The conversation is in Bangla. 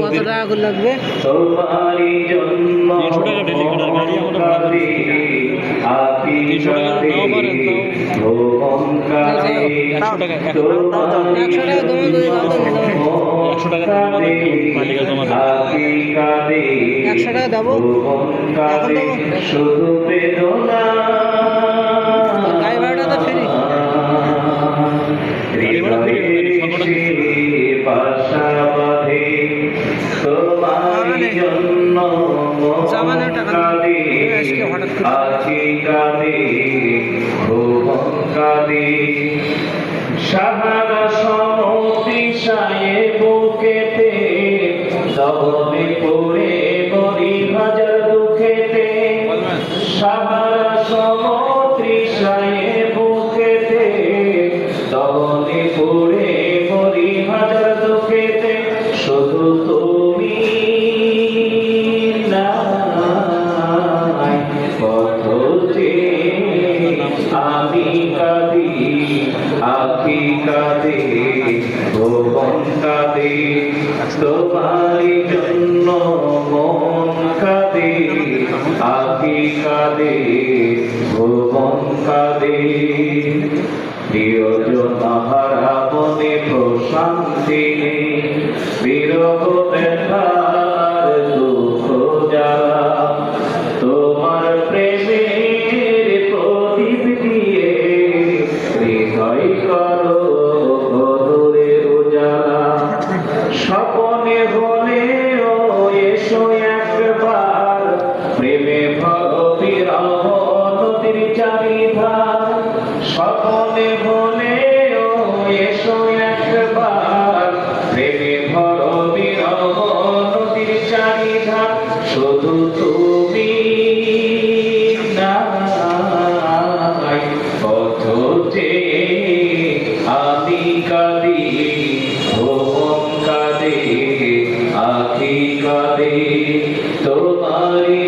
কত টাকা করে লাগবে? একশো টাকা দেবো, গাড়ি ভাড়াটা তো ফ্রি। জামানের টাকা আজকে হঠাৎ সাহারা সমতিশায়ে বুকেতে দহনে পড়ে মরি হাজার দুঃখেতে। সাহারা সমতিশায়ে বুকেতে দহনে পড়ে মরি হাজার দুঃখেতে। শুধু তুমি নাই পথ যে আমি কাঁদি, আখি কাঁদে, ভুবন কাঁদে, তোমারই জন্য মন কাঁদে, আখি কাঁদে, ভুবন কাঁদে। প্রিয়জন হারা মনে প্রশান্তি নেই, বিরহ ব্যথার দুঃখ জ্বালা। তোমার প্রেমের প্রদীপ দিয়ে হৃদয় করো বদলের উজালা। স্বপনে হলেও এসো একবার, প্রেমে ভরো বিরহ নদীর চারিধার। স্বপনে হলেও এসো একবার, প্রেমে ভরো বিরহ নদীর চারিধার। শুধু তুমি নাই পথ যে আমি কাঁদি, ভুবন কাঁদে, আখি কাঁদে, তোমারই